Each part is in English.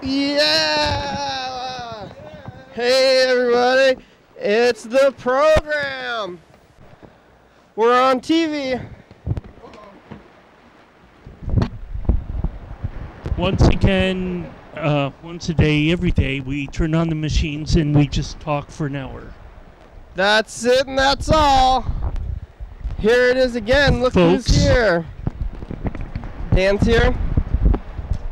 Yeah! Hey, everybody. It's the program. We're on TV. Once again, once a day, every day, we turn on the machines and we just talk for an hour. That's it, and that's all. Here it is again. Look Folks. who's here. Dan's here.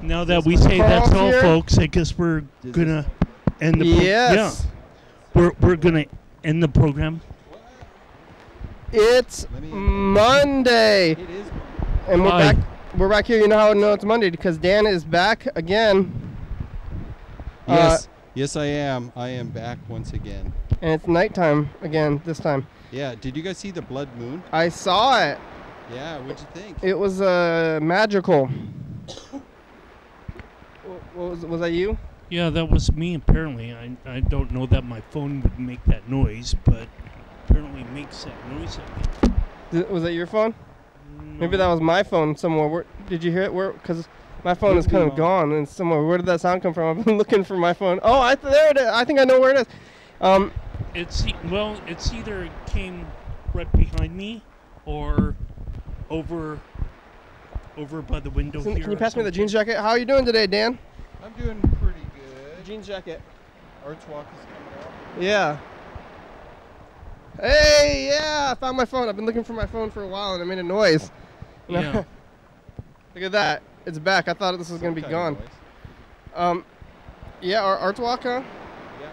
Now that we say that's all, folks, I guess we're gonna end the program. Yes. Yeah. We're gonna end the program. It's Monday. It is. And we're back. We're back here. You know how I know it's Monday? Because Dan is back again. Yes. Yes, I am. I am back once again. And it's nighttime again this time. Yeah. Did you guys see the blood moon? I saw it. Yeah. What'd you think? It was magical. Was that you? Yeah, that was me, apparently. I don't know that my phone would make that noise, but apparently it makes that noise at me. Was that your phone? No. Maybe that was my phone somewhere. Did you hear it? Because my phone is kind of gone and somewhere. Where did that sound come from? I've been looking for my phone. Oh, there it is. I think I know where it is. It's either it came right behind me or over by the window here. Can you pass me the jeans jacket? How are you doing today, Dan? I'm doing pretty good. Jeans jacket. Arts Walk is coming up. Yeah. Hey, yeah, I found my phone. I've been looking for my phone for a while and it made a noise. Yeah. Look at that. It's back. I thought this was going to be gone. Yeah, our Arts Walk, huh? Yeah.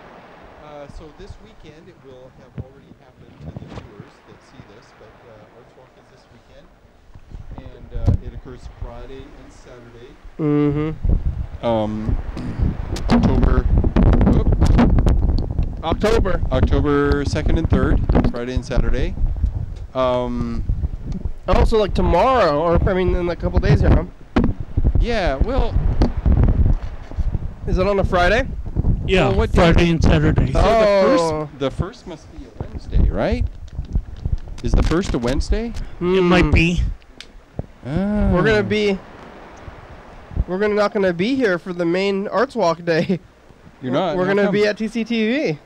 So this weekend it will have already happened to the viewers that see this, but Arts Walk is this weekend. And it occurs Friday and Saturday. Mm-hmm. October 2nd and 3rd, Friday and Saturday. Oh, so like tomorrow, or I mean in like a couple days here, huh? Yeah, well. Is it on a Friday? Yeah, well, Friday and Saturday. So the first must be a Wednesday, right? Is the first a Wednesday? It might be. We're not gonna be here for the main Arts Walk day. You're not? We're gonna be at TCTV.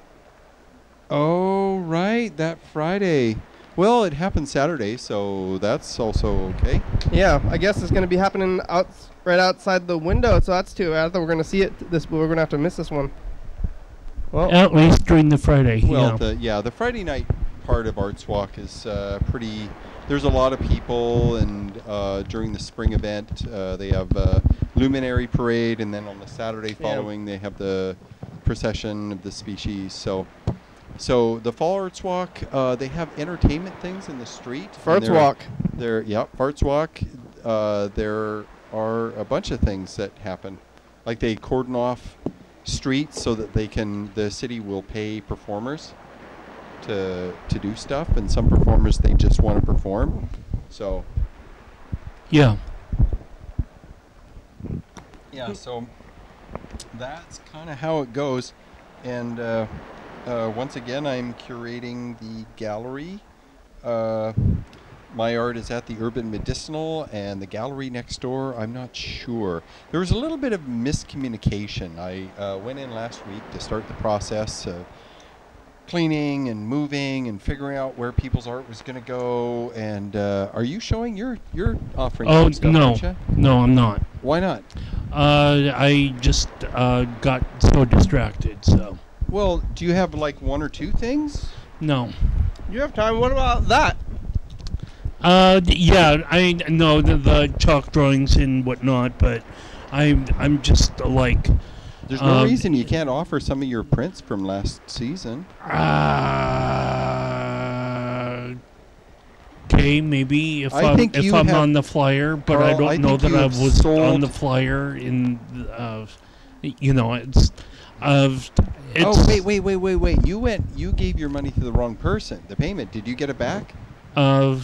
Oh, right, that Friday. Well, it happened Saturday, so that's also okay. Yeah, I guess it's gonna be happening right outside the window, so that's too bad. I thought we're gonna see it but we're gonna have to miss this one. Well, at least during the Friday. Well, the Friday night part of Arts Walk is pretty. There's a lot of people, and during the spring event, they have luminary parade, and then on the Saturday following, they have the procession of the species. So the Fall Arts Walk, they have entertainment things in the street. Arts Walk. Arts Walk. There are a bunch of things that happen, like they cordon off streets so that the city will pay performers to do stuff, and some performers they just want to perform. So yeah, so that's kind of how it goes. And once again, I'm curating the gallery. My art is at the Urban Medicinal, and the gallery next door, I'm not sure. There was a little bit of miscommunication. I went in last week to start the process of cleaning and moving and figuring out where people's art was going to go. And are you showing your offering? Oh, stuff, no. aren't you? No, I'm not. Why not? I just got so distracted, so. Well, do you have like one or two things? No. You have time. What about that? Yeah, I know the chalk drawings and whatnot, but I'm just like. There's no reason you can't offer some of your prints from last season. Okay, maybe if I'm on the flyer, but Carl, I don't know that I was on the flyer. It's. Oh wait! You gave your money to the wrong person. The payment. Did you get it back? I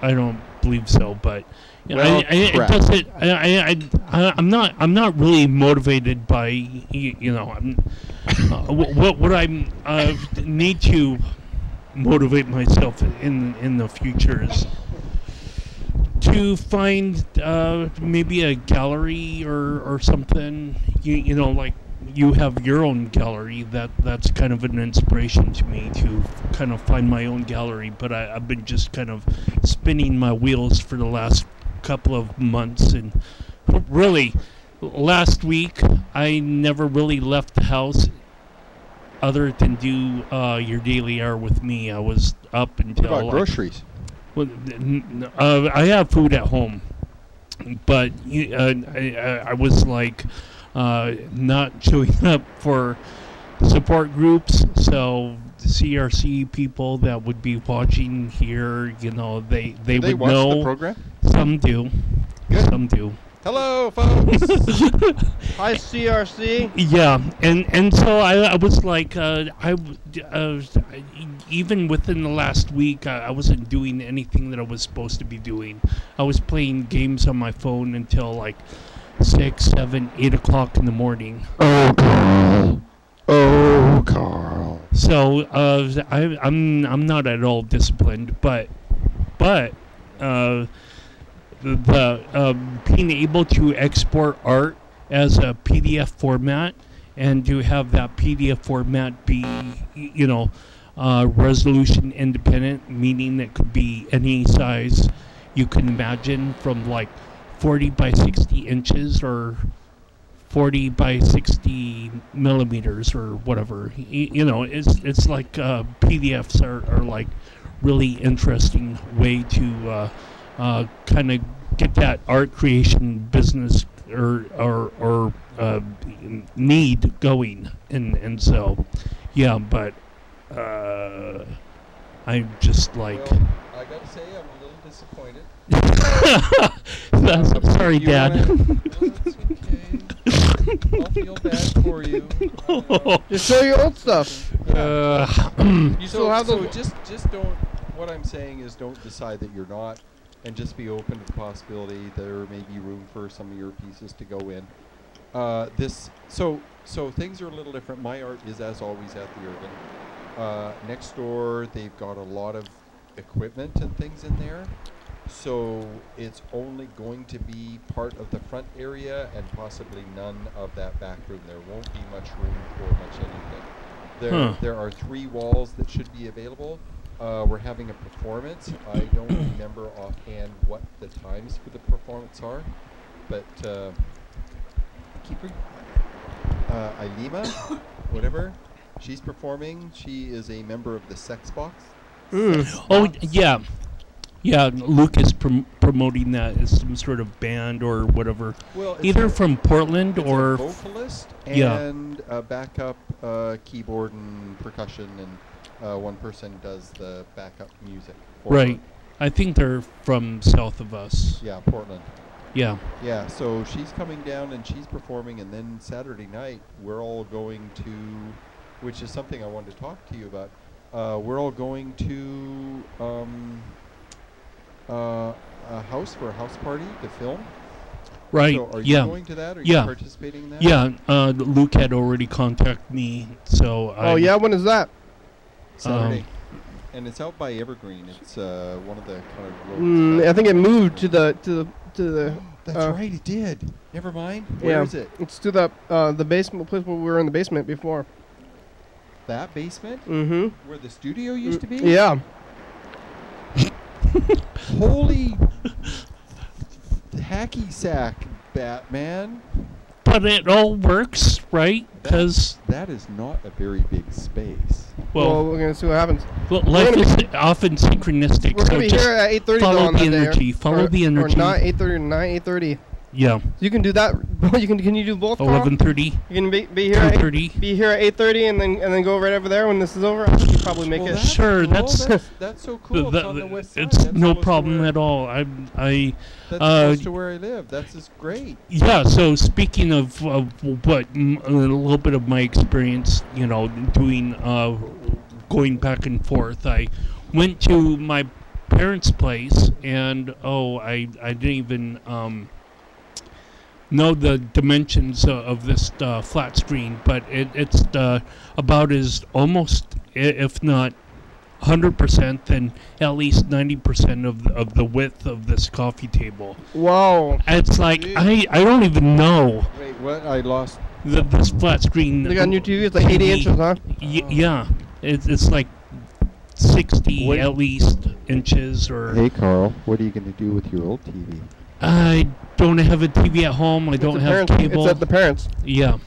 don't believe so, but it doesn't. I'm not really motivated by what I need to motivate myself in the future is to find maybe a gallery or something. You know, like you have your own gallery. That's kind of an inspiration to me to kind of find my own gallery. But I've been just kind of spinning my wheels for the last couple of months, and really, last week I never really left the house other than do your daily hour with me. I was up until What about groceries? Well, I have food at home, but I was like not showing up for support groups. So the CRC people that would be watching here, you know, they would watch know. the program? Some do. Good. Some do. Hello, folks. Hi, CRC. Yeah, and so I was like, even within the last week, I wasn't doing anything that I was supposed to be doing. I was playing games on my phone until like 6, 7, 8 o'clock in the morning. Oh, Carl. Oh, Carl. So I'm not at all disciplined, but the being able to export art as a PDF format and to have that PDF format be, you know, resolution independent, meaning it could be any size you can imagine, from like 40 by 60 inches or 40 by 60 millimeters or whatever. You know, it's like PDFs are like really interesting way to kind of get that art creation business or need going, and so yeah, but I'm just like, well, I gotta say I'm a little disappointed. Sorry, Dad. That's okay. I'll feel bad for you. Just show your old stuff. You still have so those. just don't. What I'm saying is, don't decide that you're not, and just be open to the possibility there may be room for some of your pieces to go in. So things are a little different. My art is, as always, at the Urban. Next door, they've got a lot of equipment and things in there. So it's only going to be part of the front area and possibly none of that back room. There won't be much room for much anything. There are 3 walls that should be available. We're having a performance. I don't remember offhand what the times for the performance are, but keep her. Ilima, whatever, she's performing. She is a member of the Sex Box. Oh yeah. Yeah, Luke is promoting that as some sort of band or whatever. Well, either from Portland it's or a vocalist and a backup keyboard and percussion, and one person does the backup music. Right. I think they're from south of us. Yeah, Portland. Yeah. Yeah, so she's coming down and she's performing, and then Saturday night we're all going to, which is something I wanted to talk to you about. We're all going to a house for a house party to film. Right. So are you going to that? Are you participating in that? Yeah. Luke had already contacted me, so. Oh yeah, when is that? Saturday. And it's out by Evergreen. It's one of the kind of roads. I think it moved to the. That's right, it did. Never mind. Where is it? It's to the basement place where we were in the basement before. That basement? Mm-hmm. Where the studio used to be? Yeah. Holy hacky sack, Batman. But it all works, right? Because that is not a very big space. Well, we're gonna see what happens. Well, life is often synchronistic. We're gonna be here at 8:30. Follow the energy. Follow the energy. Or not 8:30 or 8:30. Yeah. You can do that. Can you do both? 11:30. You can be here at 2:30. Be here at 8:30 and then go right over there when this is over. I think you probably make it. Sure, cool. That's so cool. It's on the west side. It's that's no problem at all. That's close to where I live. That's just great. Yeah. So speaking of what a little bit of my experience, you know, doing going back and forth, I went to my parents' place and I didn't even know the dimensions of this flat screen, but it's about as almost, if not 100%, then at least 90% of the width of this coffee table. Whoa. It's like I don't even know. Wait, what? I lost. This flat screen. Look on your TV. It's like 80 inches, huh? Yeah, it's like 60 at least inches or. Hey, Carl, what are you going to do with your old TV? I don't have a TV at home. I don't have cable. It's at the parents. Yeah.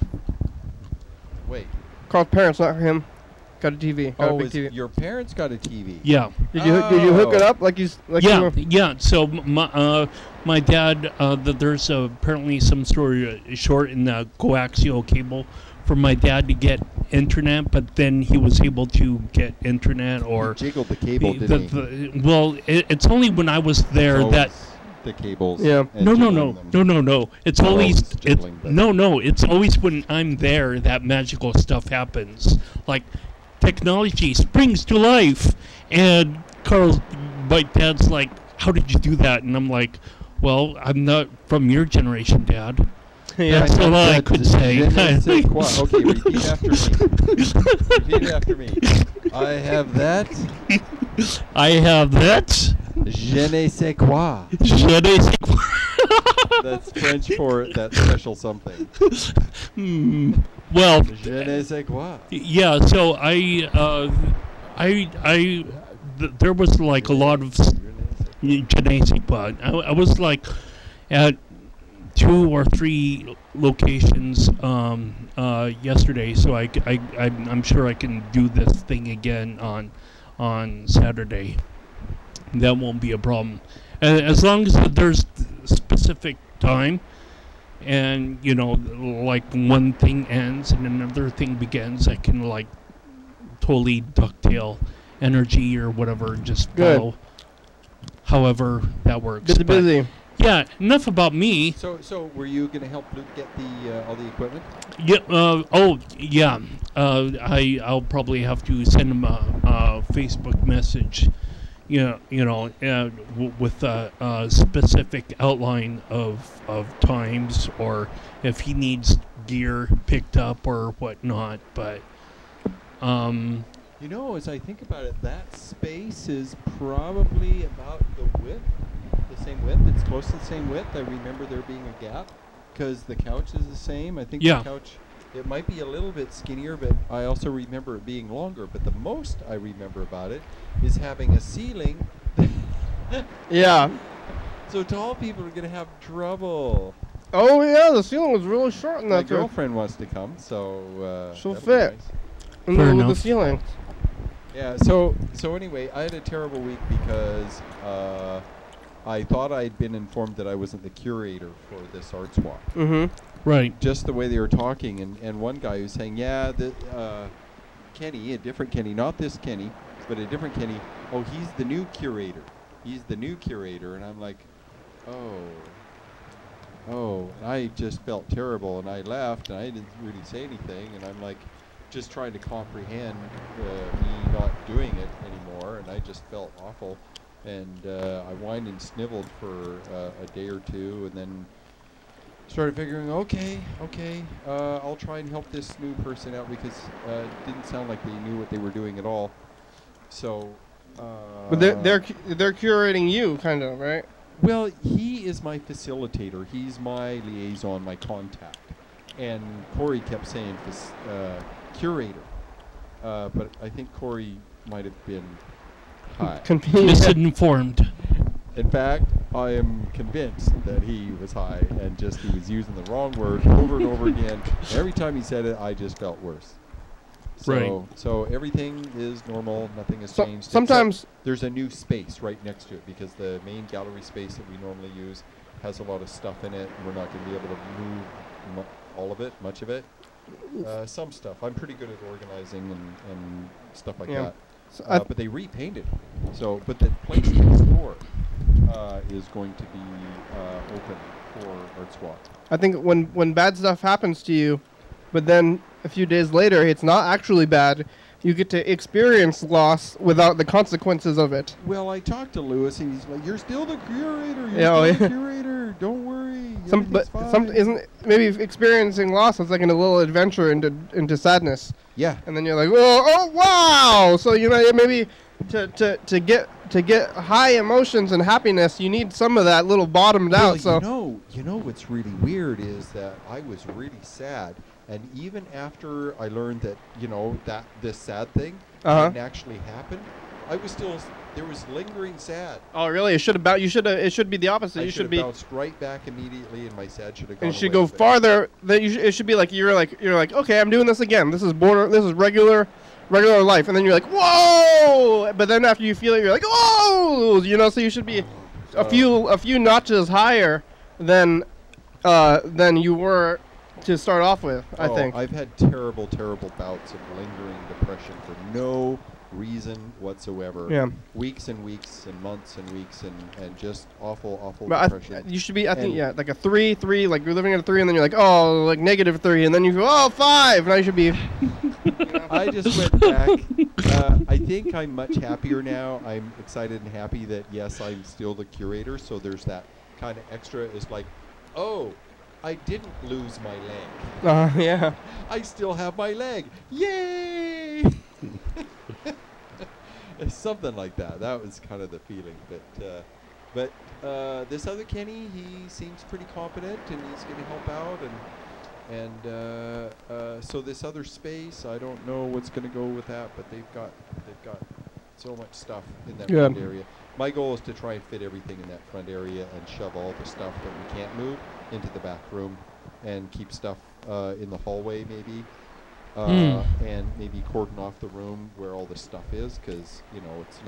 Wait. Carl's parents, not him. Got a TV. Got a big TV. Your parents got a TV? Yeah. Did you hook it up like you? Yeah. So my dad, there's apparently some sort of short in the coaxial cable for my dad to get internet, but then he was able to get internet or he jiggled the cable, didn't he? Well, it's only when I was there that. The cables. Yeah. No. It's always It's always when I'm there that magical stuff happens. Like technology springs to life, and my dad's like, "How did you do that?" And I'm like, "Well, I'm not from your generation, Dad." Yeah, that's all I could say. Okay, repeat after me. Repeat after me. I have that. I have that. Je ne sais quoi. Je ne sais quoi. That's French for that special something. Well, je ne sais quoi. Yeah, so there was like a lot of je ne sais quoi. I was like at 2 or 3 locations yesterday, so I'm sure I can do this thing again on Saturday. That won't be a problem, as long as there's specific time, and like one thing ends and another thing begins. I can like totally ducktail energy or whatever, just follow. However that works. Busy. Yeah, enough about me. So were you going to help Luke get all the equipment? Yeah. I'll probably have to send him a Facebook message. With a specific outline of times, or if he needs gear picked up or whatnot. But as I think about it, that space is probably about the same width. It's close to the same width. I remember there being a gap because the couch is the same. I think the couch, it might be a little bit skinnier, but I also remember it being longer. But the most I remember about it is having a ceiling. Yeah. So tall people are going to have trouble. Oh, yeah, the ceiling was really short in that. My girlfriend wants to come, so she'll fit nice. in the ceiling. Yeah, so anyway, I had a terrible week because I thought I'd been informed that I wasn't the curator for this arts walk. Mm-hmm. Right. Just the way they were talking, and one guy was saying, yeah, Kenny, a different Kenny, not this Kenny, but a different Kenny. Oh, he's the new curator. He's the new curator, and I'm like, oh. I just felt terrible, and I left, and I didn't really say anything, and I'm like, just trying to comprehend me not doing it anymore, and I just felt awful, and I whined and sniveled for a day or two, and then started figuring, okay, I'll try and help this new person out because it didn't sound like they knew what they were doing at all. So, but they're curating you, kind of, right? Well, he is my facilitator. He's my liaison, my contact. And Corey kept saying curator, but I think Corey might have been high. Misinformed. In fact, I am convinced that he was high and just he was using the wrong word over and over again. Every time he said it, I just felt worse. So everything is normal. Nothing has changed. Sometimes there's a new space right next to it because the main gallery space that we normally use has a lot of stuff in it. And we're not going to be able to move all of it, much of it. Some stuff. I'm pretty good at organizing and stuff like that. So but they repainted. So, but the place next door is going to be open for Arts Walk. I think when bad stuff happens to you, but then a few days later it's not actually bad, you get to experience loss without the consequences of it. Well, I talked to Lewis, and he's like, "You're still the curator. You're still the curator. Don't worry. Isn't maybe experiencing loss is like a little adventure into sadness. Yeah. And then you're like, oh wow. So maybe to get high emotions and happiness, you need some of that little bottomed out. So you know what's really weird is that I was really sad, and even after I learned that that this sad thing didn't actually happen, I was still there was lingering sad. Oh really? It should about it should be the opposite. You should be bounced right back immediately, and my sad should have gone. And you should away, go farther. That it should be like you're like okay, I'm doing this again. This is regular life, and then you're like whoa. But then after you feel it, you're like whoa. So you should be a few notches higher than you were to start off with. I think I've had terrible bouts of lingering depression for no reason whatsoever. Yeah. Weeks and weeks and months and weeks and just awful but depression. You should be, I think, like a 3, like you're living at a 3, and then you're like, oh, like -3, and then you go, oh, 5. Now you should be. I just went back. I think I'm much happier now. I'm excited and happy that, yes, I'm still the curator, so there's that kind of extra is like, oh, I didn't lose my leg. Yeah. I still have my leg. Yay! Something like that. That was kind of the feeling. But this other Kenny, he seems pretty competent, and he's going to help out. And so this other space, I don't know what's going to go with that, but they've got so much stuff in that front area. My goal is to try and fit everything in that front area and shove all the stuff that we can't move into the back room, and keep stuff in the hallway maybe. And maybe cordon off the room where all the stuff is, because it's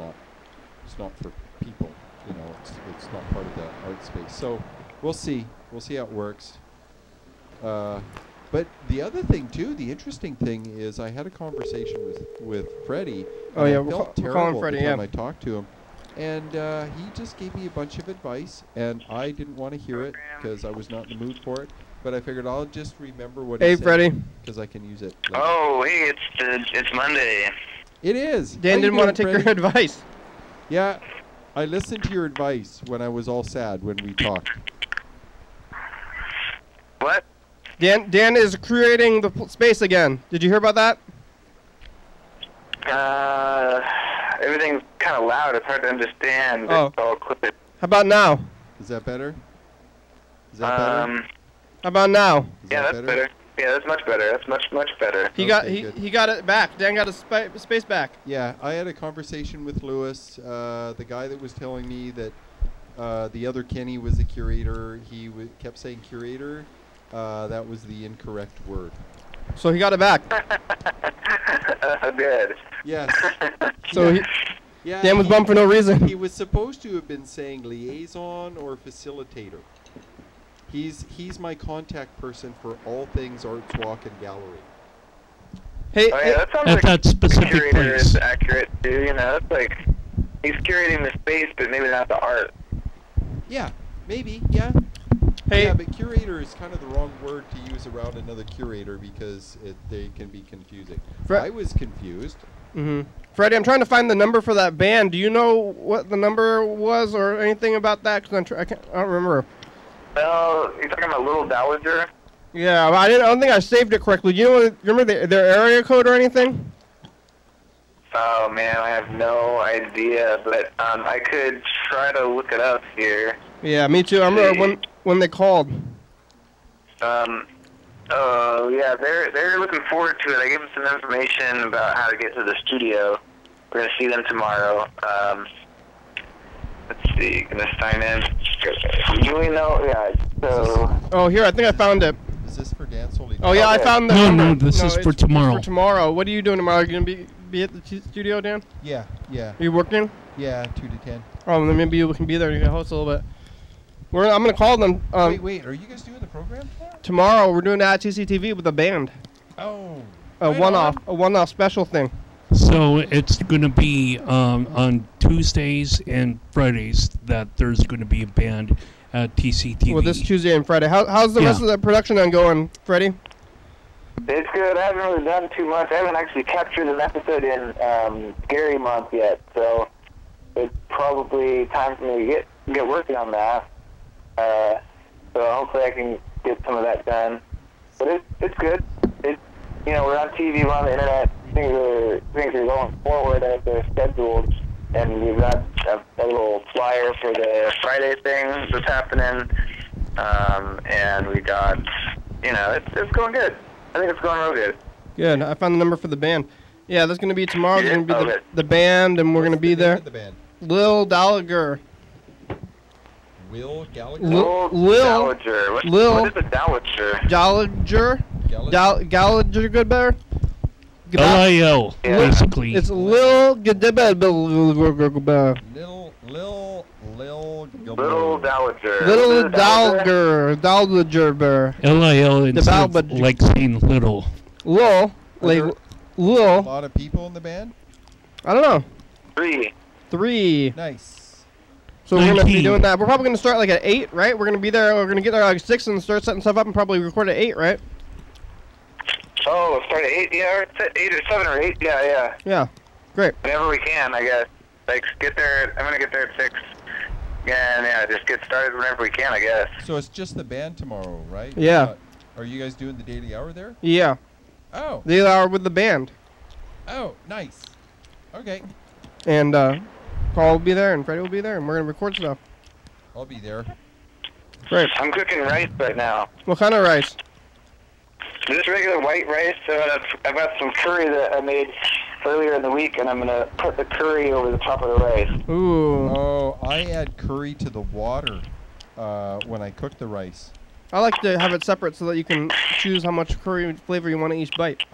not for people. It's not part of the art space. So we'll see how it works. But the other thing too, the interesting thing is, I had a conversation with Freddie. Oh yeah, I felt we're calling Freddie. the time I talked to him, and he just gave me a bunch of advice, and I didn't want to hear it because I was not in the mood for it. But I figured I'll just remember what he said. Hey, Freddie. Because I can use it later. Oh, hey, it's Monday. It is. Dan didn't want to take your advice. Yeah, I listened to your advice when I was all sad when we talked. What? Dan is creating the space again. Did you hear about that? Everything's kind of loud. It's hard to understand. Oh. I'll clip it. How about now? Is that better? Is that better? How about now? Yeah, that's better. Yeah, that's much better. That's much better. He got it back. Dan got his space back. Yeah, I had a conversation with Lewis, the guy that was telling me that the other Kenny was the curator. He kept saying curator. That was the incorrect word. So he got it back. Good. Yes. So Dan was bummed for no reason. He was supposed to have been saying liaison or facilitator. He's my contact person for all things Arts Walk and Gallery. Hey, that sounds like that specific curator place. is accurate too. It's like he's curating the space, but maybe not the art. Yeah, maybe. Yeah. Hey. Yeah, but curator is kind of the wrong word to use around another curator because they can be confusing. I was confused. Mm-hmm. Freddie, I'm trying to find the number for that band. Do you know what the number was or anything about that? Because I don't remember. Well, you're talking about Little Dowager? Yeah, I don't think I saved it correctly. You remember their area code or anything? Oh man, I have no idea, but I could try to look it up here. Yeah, me too. I remember when they called. Oh yeah, they're looking forward to it. I gave them some information about how to get to the studio. We're gonna see them tomorrow. Let's see, gonna sign in. You know, yeah. So. Oh, here, I think I found it. Is this for dance only? Oh yeah, I found the number. No, this is for tomorrow. It's for tomorrow. What are you doing tomorrow? Are you gonna be at the studio, Dan? Yeah. Are you working? Yeah, 2 to 10. Oh, then maybe you can be there. You can host a little bit. I'm gonna call them. Wait, are you guys doing the program tomorrow? We're doing that at TCTV with a band. Oh. A one-off special thing. So it's going to be on Tuesdays and Fridays that there's going to be a band at TCTV. Well, this Tuesday and Friday. How's the rest of the production going, Freddie? It's good. I haven't really done too much. I haven't actually captured an episode in Scary Month yet, so it's probably time for me to get working on that. So hopefully I can get some of that done. But it's good. We're on TV, we're on the internet. Things are going forward as they're scheduled. and we've got a little flyer for the Friday thing that's happening. And we got, it's going good. I think it's going real good. Good. I found the number for the band. Yeah, that's going to be tomorrow. There's going to be Okay. the band, and we're going to be there. The band. Lil Gallagher. Will Gallagher. Lil Dowager. What is a Dowager? Gallagher. Gallagher, good better. LIL, Yeah. basically. It's Lil Gallagher. Lil Little Dowager. Little Gallagher. LIL instead of Balba- like saying little. Lil, like A Lil. lot of people in the band. I don't know. 3. Nice. So we're gonna be 19. doing that. We're probably gonna start like at 8, right? We're gonna be there. We're gonna get there like 6 and start setting stuff up and probably record at 8, right? Oh, start at 8? Yeah, it's at 8 or 7 or 8. Yeah. Yeah. Great. Whenever we can, I guess. Like, get there. I'm gonna get there at 6. And yeah, just get started whenever we can, I guess. So it's just the band tomorrow, right? Yeah. Are you guys doing the daily hour there? Yeah. Oh. They are with the band, Oh, nice. Okay. and Paul will be there, and Freddie will be there, and we're gonna record stuff. I'll be there. Great. I'm cooking rice right now. What kind of rice? Just regular white rice. I've got some curry that I made earlier in the week, and I'm gonna put the curry over the top of the rice. Ooh. Oh, I add curry to the water when I cook the rice. I like to have it separate so that you can choose how much curry flavor you want in each bite.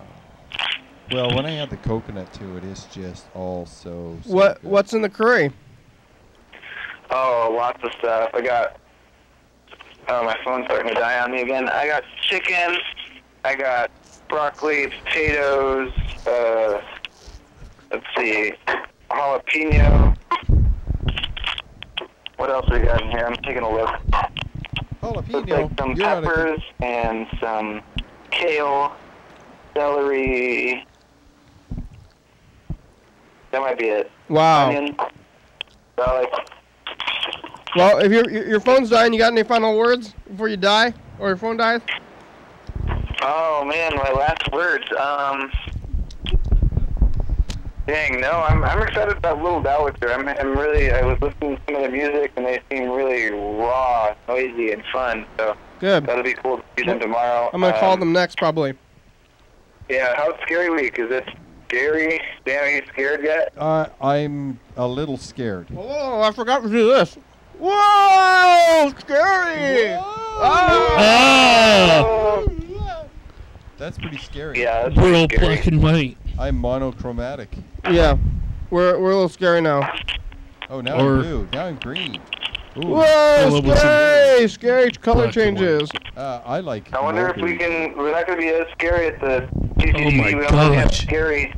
Well, when I add the coconut to it, it's just all so good. What's in the curry? Oh, lots of stuff. I got. Oh, my phone's starting to die on me again. I got chicken. I got broccoli, potatoes. Let's see, jalapeno. What else we got in here? I'm taking a look. Looks like Jalapeno. some You're out of peppers and some kale, celery. That might be it. Wow. Onion, garlic. Well, if your phone's dying, you got any final words before you die, or your phone dies? Oh man, my last words. Dang, no, I'm excited about Little Dowager. I was listening to some of the music, and they seem really raw, noisy, and fun. So Good. that'll be cool to see them tomorrow. I'm gonna call them next, probably. Yeah, how's Scary Week? Is it scary? Dan, are you scared yet? I'm a little scared. Oh, I forgot to do this. Whoa, scary! Oh! That's pretty scary. Yeah, that's We're pretty all scary. black and white. I'm monochromatic. Yeah, we're a little scary now. Oh, now Or- I'm blue. Now I'm green. Ooh. Whoa, Well, it was scary color black and white. changes. I like. I wonder if we mulberry. can. We're not going to be as scary at the TCTV. Oh my we don't really have gosh. scary.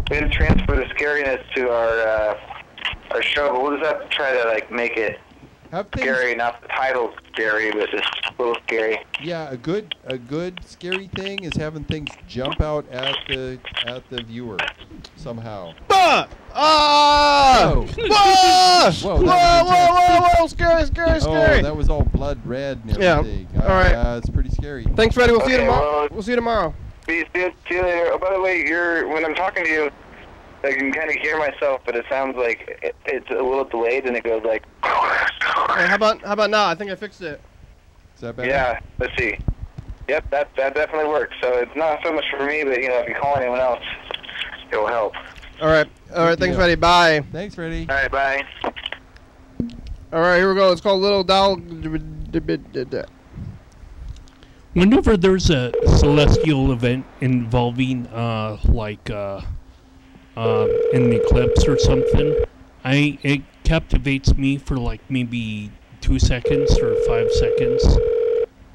We didn't transfer the scariness to our show, but we'll just have to try to make it Have things, scary. Not the title scary, but just a little scary. Yeah, a good scary thing is having things jump out at the viewer somehow. Bah! Ah! Whoa. Bah! Whoa, Whoa, that was whoa, scary, Oh, scary. that was all blood red and Yeah. everything. All right. It's pretty scary. Thanks, Freddie. We'll see you Okay, tomorrow. well- We'll see you tomorrow. See you later. Oh, by the way, when I'm talking to you, I can kind of hear myself, but it sounds like it's a little delayed, and it goes like. Hey, how about now? I think I fixed it. Is that better? Yeah, let's see. Yep, that definitely works. So it's not so much for me, but if you call anyone else, it will help. All right. Thanks, deal. Freddie. Bye. Thanks, Freddie. All right, bye. All right, here we go. It's called Little Doll. Whenever there's a celestial event involving an eclipse or something, it captivates me for maybe 2 seconds or 5 seconds.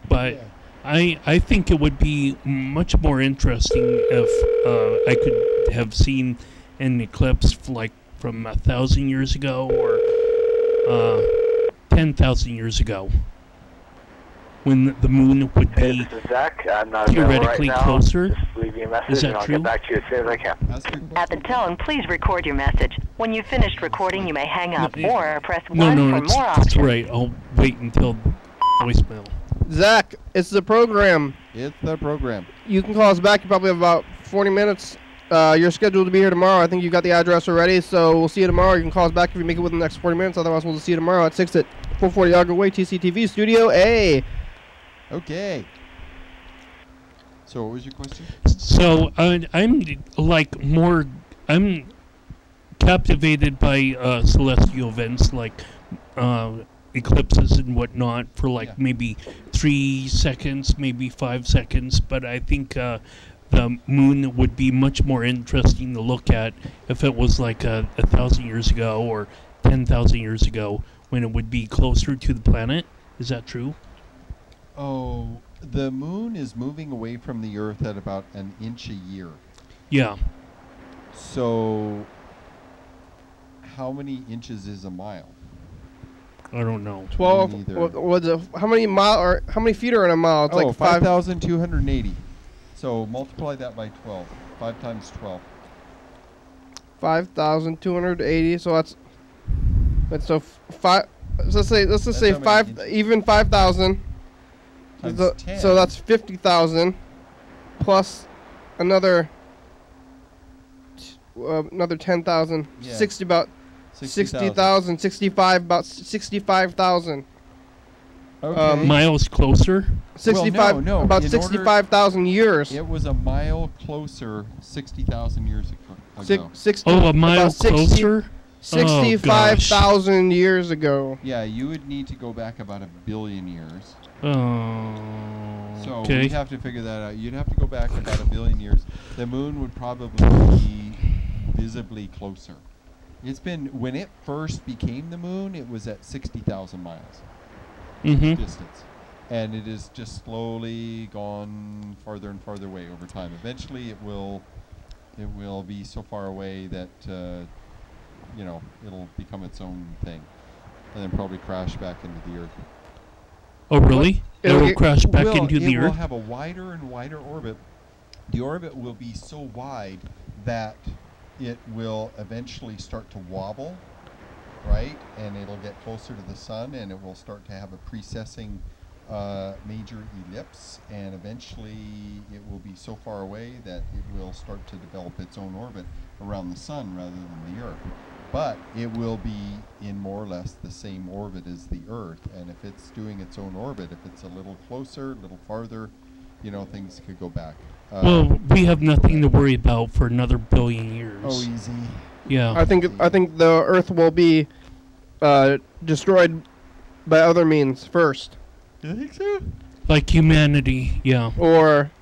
But I think it would be much more interesting if I could have seen an eclipse from 1,000 years ago or 10,000 years ago, when the moon would Hey, be this is Zach. I'm not available theoretically right now. closer. Just leave me a message, Is that and I'll true? get back to you as soon as I can. Ask your At the tone, please record your message. When you've finished recording, you may hang up No, or press No, 1 no, for more that's options. right. I'll wait until voicemail. Zach, it's the program. It's the program. You can call us back. You probably have about 40 minutes You're scheduled to be here tomorrow. I think you got the address already, so we'll see you tomorrow. You can call us back if you make it within the next 40 minutes. Otherwise, we'll see you tomorrow at 6 at 440 Yager Way, TCTV Studio A. Okay. So what was your question? So I'm captivated by celestial events like eclipses and whatnot for maybe 3 seconds, maybe 5 seconds. But I think the moon would be much more interesting to look at if it was like 1,000 years ago or 10,000 years ago, when it would be closer to the planet. Is that true? Oh, the moon is moving away from the Earth at about an inch a year. Yeah. So how many inches is a mile? I don't know. 12. How many feet are in a mile? It's like 5,280. So multiply that by 12. 5 times 12. 5,280. So let's just say how many 5,000. Times 10. So that's 50,000 plus another 10,000. Yeah. 60,000, 65, about 65,000. Okay. Miles closer? 65, no. about In 65,000 years. It was a mile closer 60,000 years ago. A mile closer? 65,000 years ago. Yeah, you would need to go back about 1 billion years. Oh, So okay. we'd have to figure that out. You'd have to go back about 1 billion years. The moon would probably be visibly closer. It's been, when it first became the moon, it was at 60,000 miles distance. And it has just slowly gone farther and farther away over time. Eventually it will be so far away that, it'll become its own thing. And then probably crash back into the Earth. Oh, really? It'll crash back into the It will Earth? have a wider and wider orbit. The orbit will be so wide that it will eventually start to wobble, right? And it'll get closer to the sun, and it will start to have a precessing major ellipse, and eventually it will be so far away that it will start to develop its own orbit around the sun rather than the Earth. But it will be in more or less the same orbit as the Earth, and if it's doing its own orbit, if it's a little closer, a little farther, things could go back. Well, we have nothing to worry about for another 1 billion years. Oh, easy. Yeah. I think the Earth will be destroyed by other means first. Do you think so? Like humanity, yeah. Or,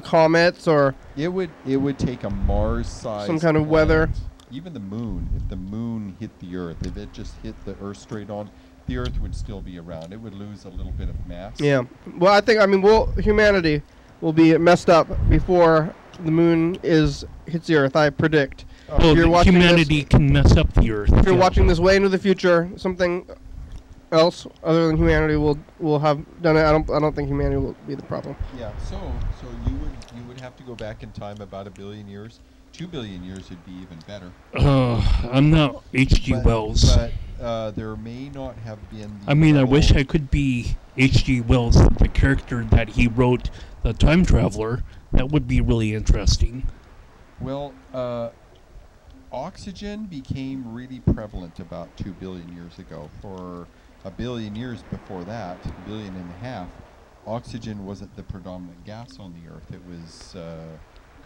comets or It would take a Mars-sized some kind of weather. planet. Even the moon, if the moon hit the Earth, if it just hit the Earth straight on, the Earth would still be around. It would lose a little bit of mass. Yeah. Well, humanity will be messed up before the moon hits the Earth, I predict. Well, humanity can mess up the Earth. If you're watching this way into the future, something else other than humanity will have done it. I don't think humanity will be the problem. Yeah. So you would have to go back in time about 1 billion years. 2 billion years would be even better. I'm not H.G. Wells. But there may not have been. I wish I could be H.G. Wells, the character that he wrote, The Time Traveler. That would be really interesting. Well, oxygen became really prevalent about 2 billion years ago. For 1 billion years before that, 1.5 billion, oxygen wasn't the predominant gas on the Earth. It was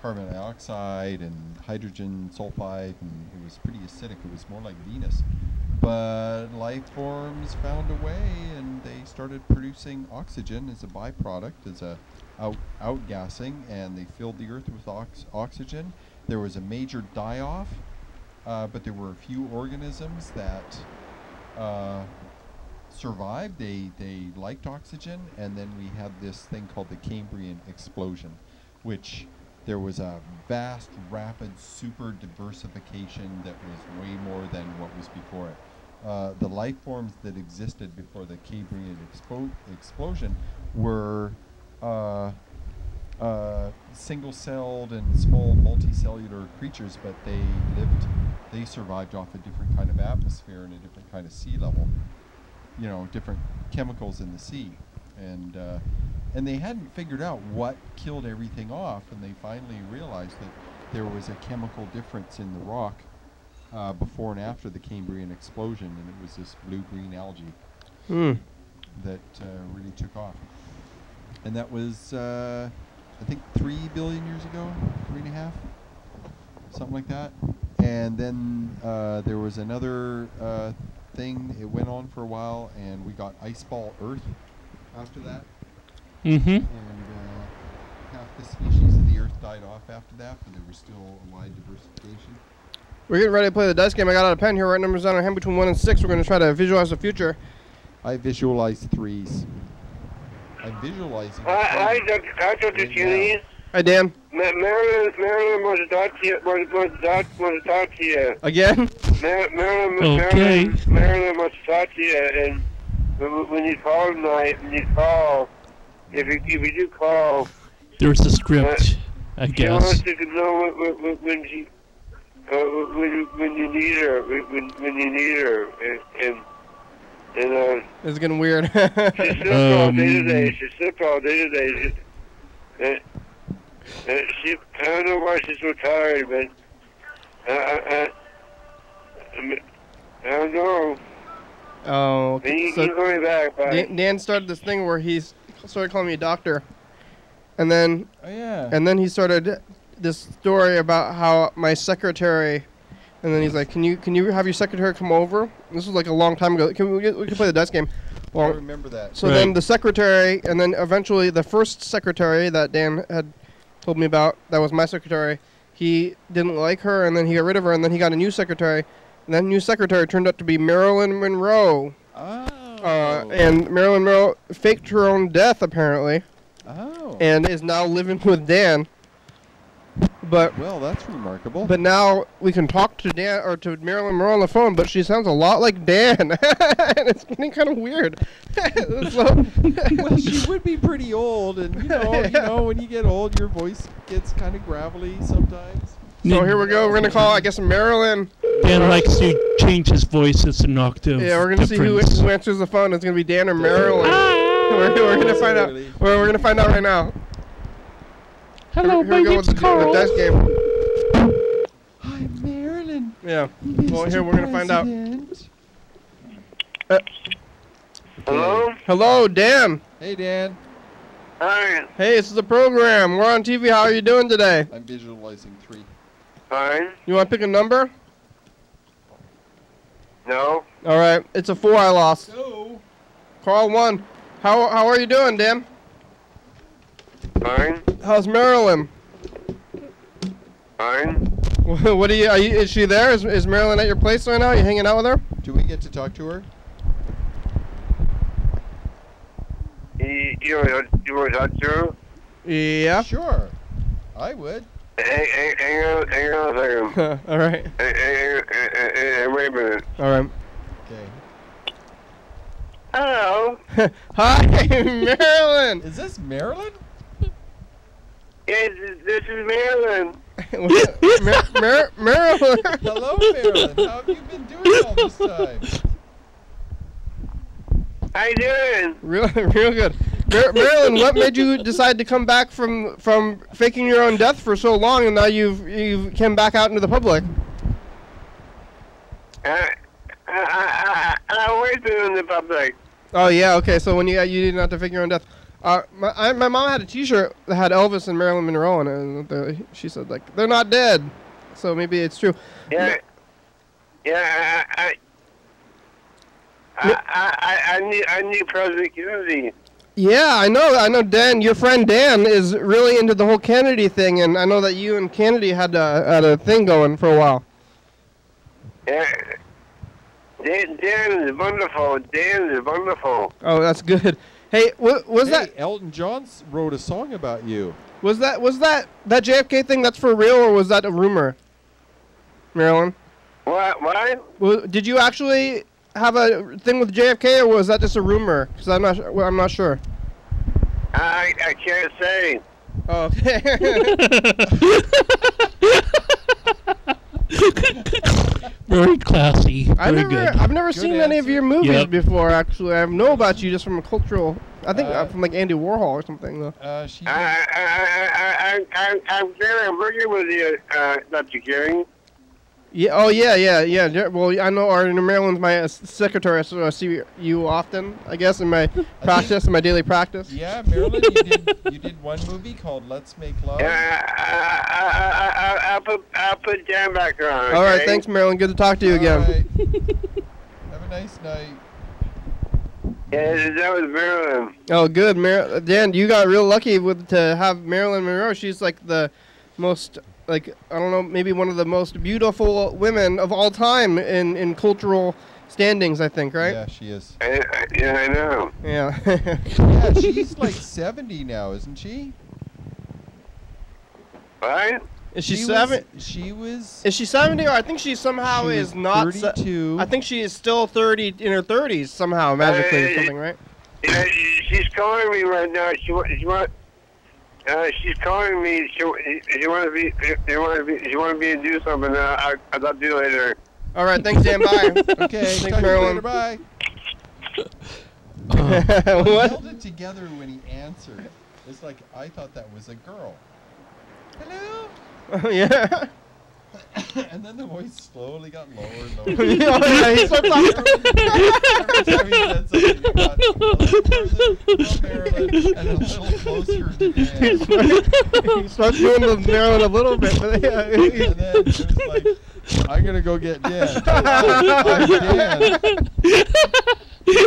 carbon dioxide and hydrogen sulfide, and it was pretty acidic. It was more like Venus. But life forms found a way, and they started producing oxygen as a byproduct, as a outgassing, and they filled the Earth with oxygen. There was a major die-off, but there were a few organisms that survived. They liked oxygen, and then we had this thing called the Cambrian explosion, which there was a vast, rapid, super diversification that was way more than what was before it. The life forms that existed before the Cambrian explosion were single-celled and small multicellular creatures, but they survived off a different kind of atmosphere and a different kind of sea level. Different chemicals in the sea, and they hadn't figured out what killed everything off, and they finally realized that there was a chemical difference in the rock before and after the Cambrian explosion, and it was this blue-green algae that really took off. And that was, I think, 3 billion years ago, 3.5, something like that. And then there was another thing. It went on for a while, and we got ice ball Earth after that. And half the species of the Earth died off after that, but there was still a wide diversification. We're getting ready to play the dice game. I got out a pen here. Write numbers down on a hand between 1 and 6. We're going to try to visualize the future. I visualize 3s. I'm visualizing. Hi, Dr. Cheney. Hi, Dan. Marilyn wants to talk to you. Want to talk to you. Again? Marilyn wants to talk to you. And when you call tonight, if you do call, there's a script, I she guess. wants to know when you need her. When you need her, and it's getting weird. she's sick all day today. She's sick all day today. I don't know why she's so tired, but I don't know. Oh, okay. He's going back. Dan started this thing where he started calling me doctor, and then he started this story about how my secretary, and then he's like, "Can you have your secretary come over?" This was like a long time ago. We can play the dice game. Well, I remember that. So then the secretary, and then eventually the first secretary that Dan had told me about, that was my secretary, he didn't like her, and then he got rid of her, and then he got a new secretary, and that new secretary turned out to be Marilyn Monroe. And Marilyn Monroe faked her own death, apparently. And is now living with Dan. But well, that's remarkable. But now we can talk to Dan or to Marilyn Monroe on the phone, but she sounds a lot like Dan, and it's getting kind of weird. Well, she would be pretty old, and you know, when you get old, your voice gets kind of gravelly sometimes. So here we go. We're gonna call, I guess, Marilyn. Dan likes to change his voice. It's an octave. Yeah, we're gonna see who answers the phone. It's gonna be Dan or Marilyn. We're gonna find out. We're gonna find out right now. Hello, here we go with the dice game. Hi, Marilyn. Yeah. Well, here we're gonna find out. Hello? Hello, Dan. Hey, Dan. Hi. Hey, this is the program. We're on TV. How are you doing today? I'm visualizing 3. Fine. You want to pick a number? No. All right. It's a 4 I lost. No. Call 1. How are you doing, Dan? Fine. How's Marilyn? Fine. What are you? Is she there? Is Marilyn at your place right now? Are you hanging out with her? Do we get to talk to her? You want to talk to her? Yeah. Sure. I would. Hang on a second. All right. Wait a minute. All right. Okay. Hello. Hi, Marilyn. Is this Marilyn? Yes, this is Marilyn. Marilyn. Hello, Marilyn. How have you been doing all this time? How you doing? Real good. Marilyn, what made you decide to come back from faking your own death for so long, and now you've came back out into the public? I was in the public. Oh yeah, okay. So when you didn't have to fake your own death. My mom had a T-shirt that had Elvis and Marilyn Monroe on it, and she said like they're not dead, so maybe it's true. Yeah. Yeah. I need President Kennedy. Yeah, I know. Dan, your friend Dan is really into the whole Kennedy thing, and I know that you and Kennedy had a thing going for a while. Yeah. Dan is wonderful. Dan is wonderful. Oh, that's good. Hey, was that Elton John wrote a song about you? Was that JFK thing? That's for real, or was that a rumor, Marilyn? What? Did you actually have a thing with JFK, or was that just a rumor? Because I'm not sure. I can't say. Oh, okay. Very classy. I've never seen any of your movies before. Actually, I know about you just from a cultural I think from like Andy Warhol or something though. She I'm working with you, Dr. Gary. Yeah. Oh yeah. Well, I know Marilyn's my secretary, so I see you often. I guess in my practice, in my daily practice. Yeah, Marilyn, you did one movie called Let's Make Love. I'll put Dan back on. Okay? All right. Thanks, Marilyn. Good to talk to you again. Right. Have a nice night. Yeah, that was Marilyn. Oh, good, Dan. You got real lucky to have Marilyn Monroe. She's like the most, like, I don't know, maybe one of the most beautiful women of all time in cultural standings, I think, right? Yeah, she is. Yeah, I know. Yeah. Yeah, she's like 70 now, isn't she? What? Is she 70? She was. Is she 70, or I think she somehow She is was not. 32. I think she is still 30 in her 30s somehow, magically or something, right? Yeah, she's calling me right now. She's calling me. She want to be and do something. I'll talk to you later. All right, thanks, Dan. Bye. Okay, Thanks, talk to you Marilyn. later, bye. He What? held it together when he answered. It's like I thought that was a girl. Hello. Yeah. And then the voice slowly got lower and lower. Oh, yeah, he starts talking. Every time he said something, he got a little further from Marilyn and a little closer to Dan. He starts doing the Marilyn a little bit. But yeah. And then it was like, I'm going to go get Dan. I'm Dan. Here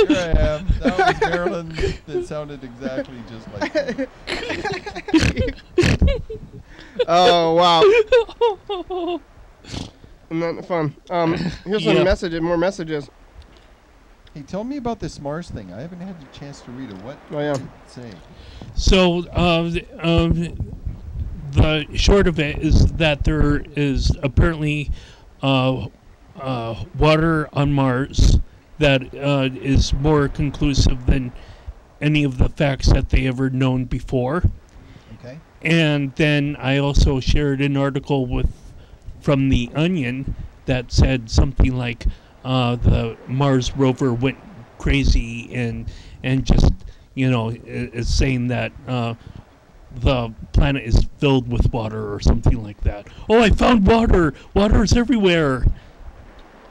I am. That was Marilyn that sounded exactly just like me. Oh, wow. Isn't that fun? Here's some more messages. Hey, tell me about this Mars thing. I haven't had a chance to read it. What did it say? So the short of it is that there is apparently water on Mars that is more conclusive than any of the facts that they ever known before. Okay. And then I also shared an article from The Onion that said something like the Mars rover went crazy and just, is saying that the planet is filled with water or something like that. Oh, I found water! Water's everywhere!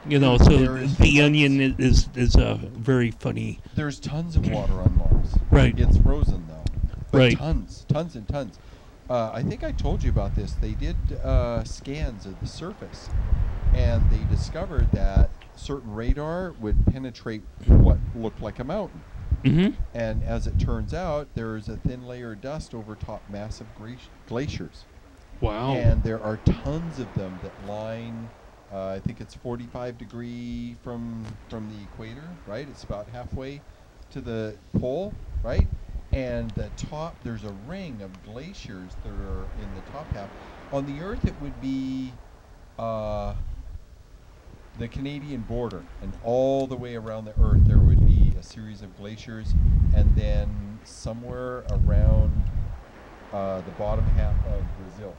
So The Onion is a very funny... There's tons of water on Mars. Right. It gets frozen, though. But right. Tons and tons. I think I told you about this. They did scans of the surface, and they discovered that certain radar would penetrate what looked like a mountain. Mm-hmm. And as it turns out, there is a thin layer of dust over top massive glaciers. Wow. And there are tons of them that line, I think it's 45 degree from the equator, right? It's about halfway to the pole, right? And the top, there's a ring of glaciers that are in the top half. On the Earth, it would be the Canadian border, and all the way around the Earth there would be a series of glaciers, and then somewhere around the bottom half of Brazil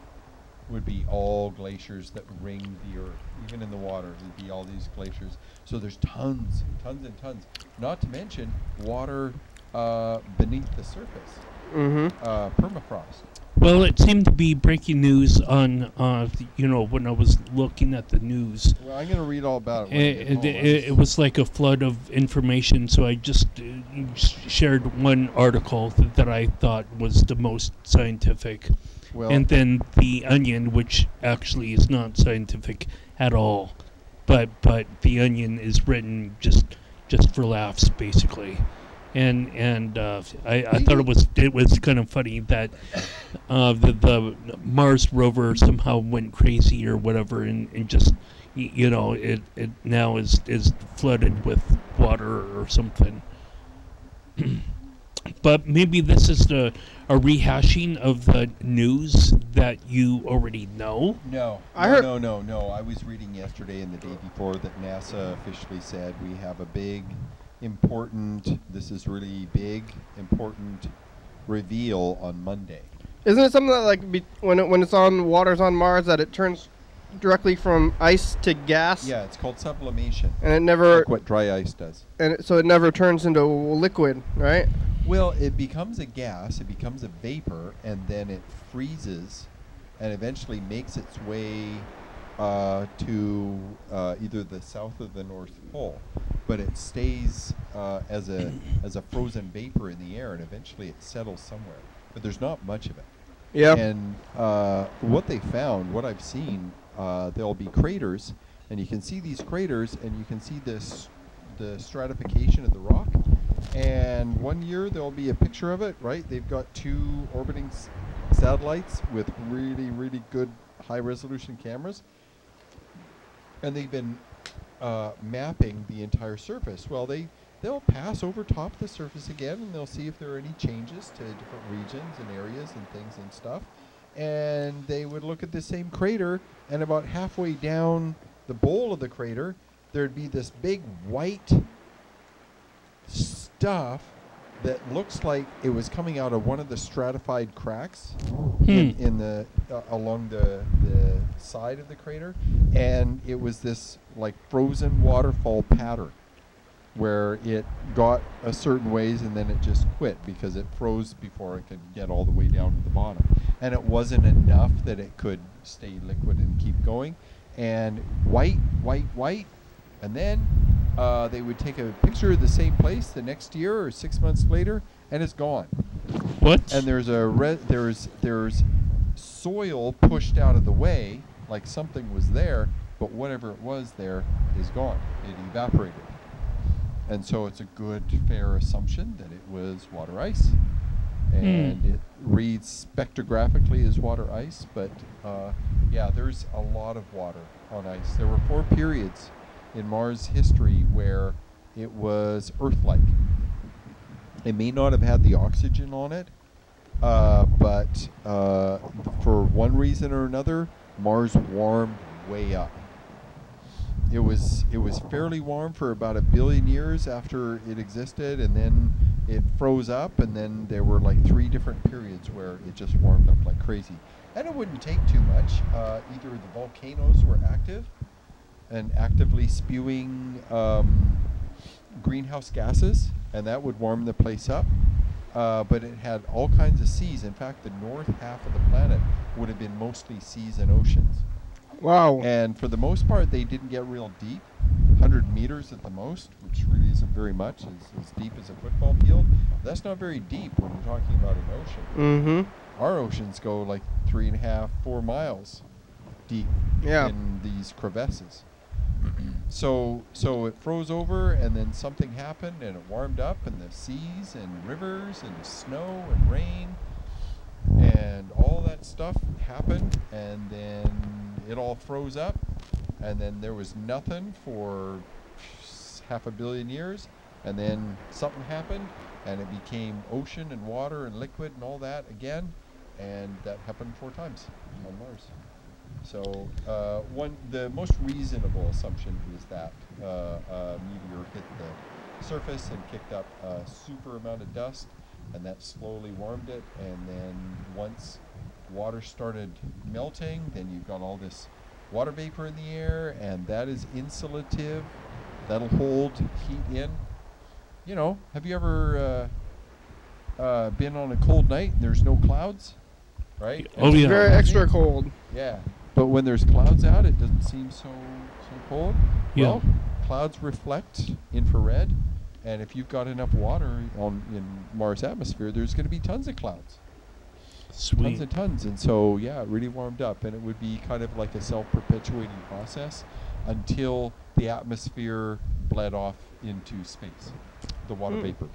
would be all glaciers that ring the Earth. Even in the water, there'd be all these glaciers. So there's tons and tons. Not to mention water beneath the surface. Mm-hmm. Permafrost. Well, it seemed to be breaking news on, when I was looking at the news. Well, I'm going to read all about it. It was like a flood of information, so I just shared one article that I thought was the most scientific. Well, and then The Onion, which actually is not scientific at all. But The Onion is written just for laughs, basically. And I thought it was kind of funny that the Mars rover somehow went crazy or whatever, and just it now is flooded with water or something. But maybe this is a rehashing of the news that you already know. No. No. I was reading yesterday and the day before that NASA officially said we have a big, important, this is really big, important reveal on Monday. Isn't it something that when it's on waters on Mars that it turns directly from ice to gas? Yeah, it's called sublimation. And it never like what dry ice does. And so it never turns into liquid, right? Well, it becomes a gas, it becomes a vapor, and then it freezes and eventually makes its way to either the south or the North Pole. But it stays as a frozen vapor in the air, and eventually it settles somewhere. But there's not much of it. Yeah. And what they found, what I've seen, there'll be craters, and you can see these craters, and you can see the stratification of the rock. And one year there'll be a picture of it, right? They've got 2 orbiting satellites with really, really good high-resolution cameras, and they've been mapping the entire surface. Well, they'll pass over top of the surface again, and they'll see if there are any changes to different regions and areas and things and stuff. And they would look at the same crater, and about halfway down the bowl of the crater, there'd be this big white stuff that looks like it was coming out of one of the stratified cracks in the along the side of the crater, and it was this like frozen waterfall pattern where it got a certain ways and then it just quit because it froze before it could get all the way down to the bottom, and it wasn't enough that it could stay liquid and keep going. And white, and then they would take a picture of the same place the next year or 6 months later, and it's gone. What? And there's there's soil pushed out of the way, like something was there, but whatever it was there is gone. It evaporated. And so it's a good, fair assumption that it was water ice. And it reads spectrographically as water ice, but yeah, there's a lot of water on ice. There were 4 periods in Mars history where it was Earth-like. It may not have had the oxygen on it, but for one reason or another, Mars warmed way up. It was fairly warm for about 1 billion years after it existed, and then it froze up, and then there were like 3 different periods where it just warmed up like crazy. And it wouldn't take too much. Either the volcanoes were active and actively spewing greenhouse gases, and that would warm the place up. But it had all kinds of seas. In fact, the north half of the planet would have been mostly seas and oceans. Wow. And for the most part, they didn't get real deep, 100 meters at the most, which really isn't very much, as deep as a football field. That's not very deep when you're talking about an ocean. Mm-hmm. Our oceans go like 3.5, 4 miles deep in these crevasses. So it froze over, and then something happened, and it warmed up, and the seas and rivers and snow and rain and all that stuff happened, and then it all froze up, and then there was nothing for 500 million years, and then something happened, and it became ocean and water and liquid and all that again, and that happened 4 times on Mars. So the most reasonable assumption is that a meteor hit the surface and kicked up a super amount of dust, and that slowly warmed it, and then once water started melting, then you've got all this water vapor in the air, and that is insulative. That'll hold heat in. You know, have you ever been on a cold night and there's no clouds? Right? Oh, yeah. Very extra cold. Yeah. But when there's clouds out, it doesn't seem so cold. Yeah. Well, clouds reflect infrared, and if you've got enough water in Mars' atmosphere, there's going to be tons of clouds. Sweet. Tons and tons. And so, yeah, it really warmed up, and it would be kind of like a self-perpetuating process until the atmosphere bled off into space, the water vapor.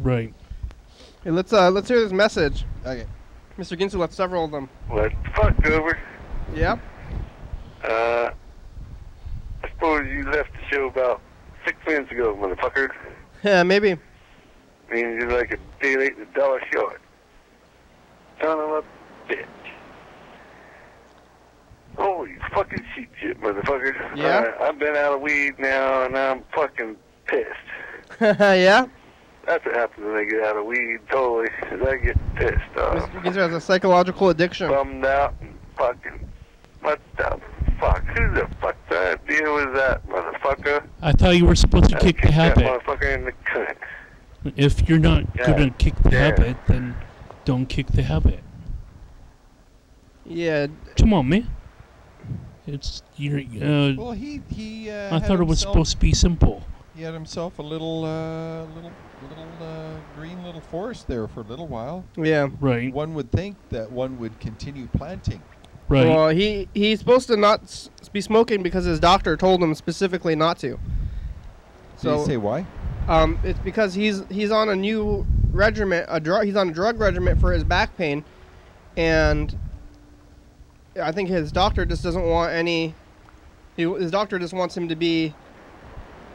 Right. Hey, let's hear this message. Okay. Mr. Ginsu left several of them. What the fuck, over? Yep. I suppose you left the show about 6 minutes ago, motherfucker. Yeah, maybe. Means you're like a day late and $1 short. Son of a bitch. Holy fucking shit, motherfucker. Yeah? I've been out of weed now, and I'm fucking pissed. Yeah? That's what happens when I get out of weed, totally, is I get pissed off. Mr. Ginsu has a psychological addiction. Bummed out and fucking, what the fuck? Who the fuck's idea was that, motherfucker? I thought you were supposed to kick the That habit. motherfucker in the cunt. If you're not Yeah. gonna kick the Yeah. habit, then don't kick the habit. Yeah. Come on, man. It's Well, he I thought it was supposed to be simple. He had himself a little green little forest there for a little while. Yeah. Right. One would think that one would continue planting. Right. Well, he's supposed to not be smoking because his doctor told him specifically not to. Did he say why? It's because he's on a new regimen, he's on a drug regimen for his back pain, and I think his doctor just doesn't want any. His doctor just wants him to be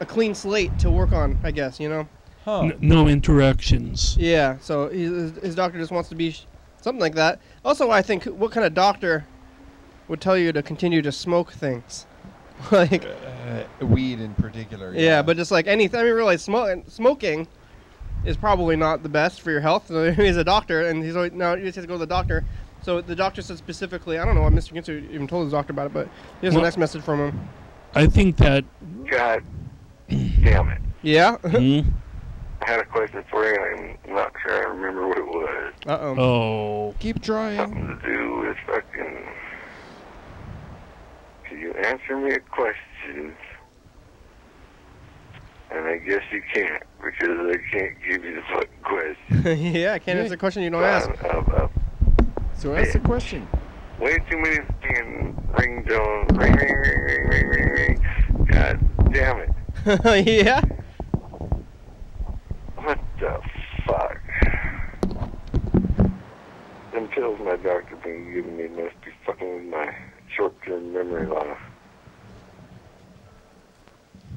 a clean slate to work on, I guess, you know. Huh. No interactions. Yeah. So his doctor just wants to be something like that. Also, I think what kind of doctor would tell you to continue to smoke things, like Weed in particular. yeah, but just like anything. I mean, really, smoking is probably not the best for your health. So he's a doctor, and he's always, now he just has to go to the doctor. So the doctor said specifically, I don't know what Mr. Ginsu even told his doctor about it, but here's the next message from him. I think that. God damn it. Yeah? Hmm? I had a question for you, and I'm not sure I remember what it was. Uh-oh. Oh. Keep trying. Something to do with fucking... Can you answer me a question? And I guess you can't, because I can't give you the fucking question. Yeah, I can't answer the question you don't ask. So ask the question. Way too many fucking ringtones. Ring, ring, ring, ring, ring, ring, ring. God damn it. Yeah? What the fuck? Them pills my doctor been giving me must be fucking with my short-term memory loss.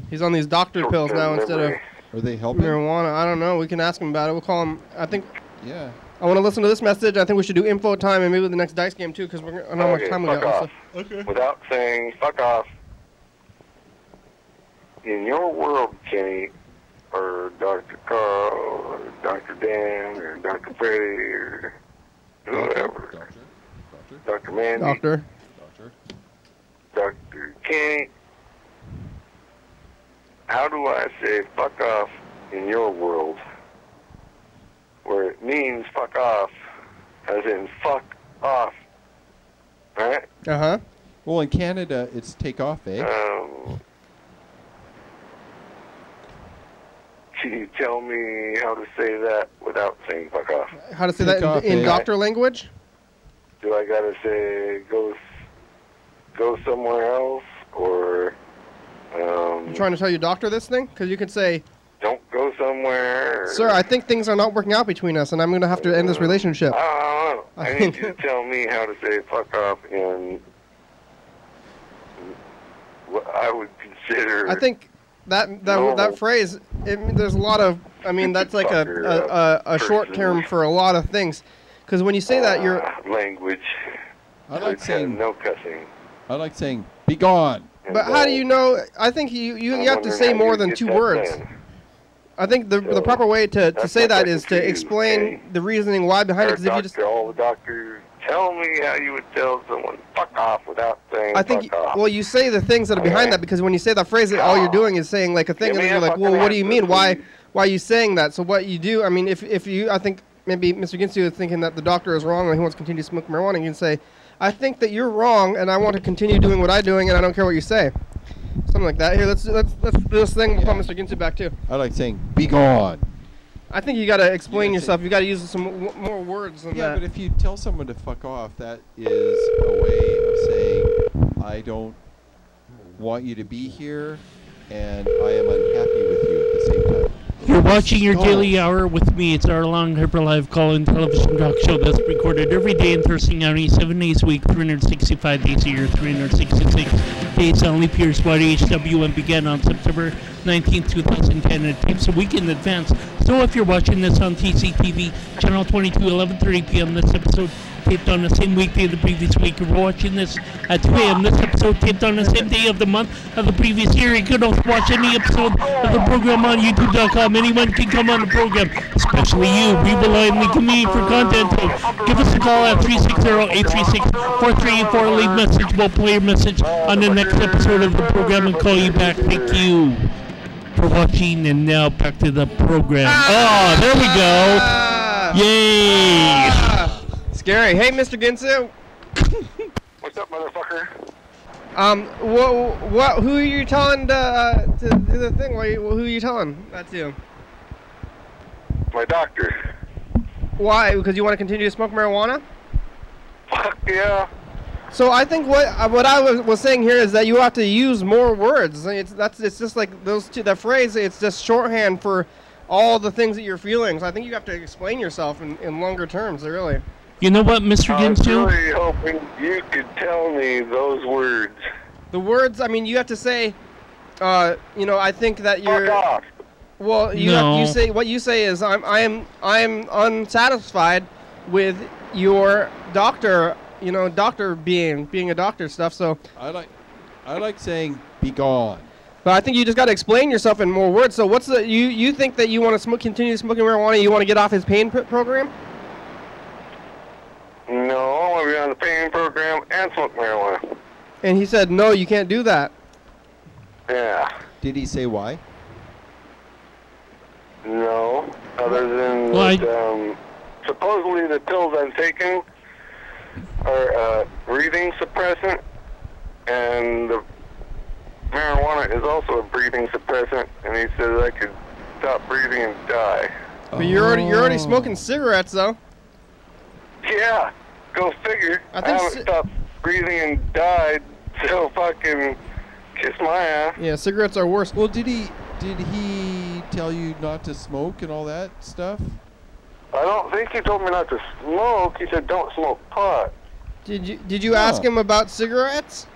He's on these doctor pills now instead of Are they helping? marijuana. I don't know. We can ask him about it. We'll call him. I think Yeah. I want to listen to this message. I think we should do info time and maybe the next dice game too, because I don't know how much time we fuck got. off. So. Okay. Without saying fuck off. In your world, Kenny, or Dr. Carl, or Dr. Dan, or Dr. Freddie, or whoever. Dr. Mandy. Doctor. Dr. Kenny. How do I say fuck off in your world? Where it means fuck off, as in fuck off. Alright? Uh-huh. Well, in Canada, it's take off, eh? Can you tell me how to say that without saying fuck off? How to say that off, in eh? doctor language? Do I gotta say go somewhere else, or You trying to tell your doctor this thing? Because you could say, don't go somewhere? sir, I think things are not working out between us, and I'm going to have to end this relationship. I don't know. I need you to tell me how to say fuck off in what I would consider. I think that phrase, there's a lot of, I mean, that's like a short term for a lot of things. Because when you say that, you're... language. I like saying no cussing. I like saying be gone. But how do you know? I think you have to say more than 2 words. I think the proper way to say that is to explain the reasoning why behind it. Because if you just doctor, tell me how you would tell someone fuck off without saying I think, fuck off. well, you say the things that are behind that, because when you say that phrase, all you're doing is saying like a thing, Give and me then you're a like, well, fucking what do you mean? answer, Why are you saying that? So what you do, I mean, if you, I think maybe Mr. Ginsu is thinking that the doctor is wrong and he wants to continue to smoke marijuana, you can say, I think that you're wrong, and I want to continue doing what I'm doing, and I don't care what you say. Something like that. Here, let's do this thing. We'll call Mr. Ginsu back too. I like saying be gone. I think you got to explain yourself. You got to use some more words than Yeah, that. but if you tell someone to fuck off, that is a way of saying I don't want you to be here, and I am unhappy with you at the same time. You're watching your Stop. daily hour with me. It's our long hyper live call-in television talk show that's recorded every day in Thurston County, 7 days a week, 365 days a year, 366 days on leap years. YDHWM began on September 19th, 2010, and it tapes a week in advance. So if you're watching this on TCTV, channel 22, 11:30 p.m., this episode taped on the same weekday of the previous week. If you're watching this at 2 a.m., this episode taped on the same day of the month of the previous year. You could also watch any episode of the program on YouTube.com. Anyone can come on the program, especially you. We rely on the community for content. So give us a call at 360-836-4384. Leave a message. We'll play your message on the next episode of the program and call you back. Thank you. for watching, and now back to the program. Oh, there we go. Yay. Scary. Hey, Mr. Ginsu. What's up, motherfucker? Who are you telling to do the thing? Who are you telling that to? My doctor. Why? Because you want to continue to smoke marijuana? Fuck yeah. So I think what I was saying here is that you have to use more words. It's just like those two. That phrase. It's just shorthand for all the things that you're feeling. So I think you have to explain yourself in longer terms. Really. You know what, Mr. I was Ginsu? really hoping you could tell me those words. The words. I mean, you have to say. I think that you're. Fuck off. Well, you say what you say is I am unsatisfied with your doctor. Doctor being a doctor stuff. So I like saying be gone. But I think you just got to explain yourself in more words. So what's the you think that you want to continue smoking marijuana? You want to get off his pain program? No, I want to be on the pain program and smoke marijuana. And he said no, you can't do that. Yeah. Did he say why? No, other than Well, that, supposedly the pills I'm taking are breathing suppressant, and the marijuana is also a breathing suppressant, and he says I could stop breathing and die. But you're already smoking cigarettes though. Yeah, go figure. I I think haven't stopped breathing and died, so fucking kiss my ass. Yeah, cigarettes are worse. Well, did he tell you not to smoke and all that stuff? I don't think he told me not to smoke. He said don't smoke pot. Did you ask him about cigarettes?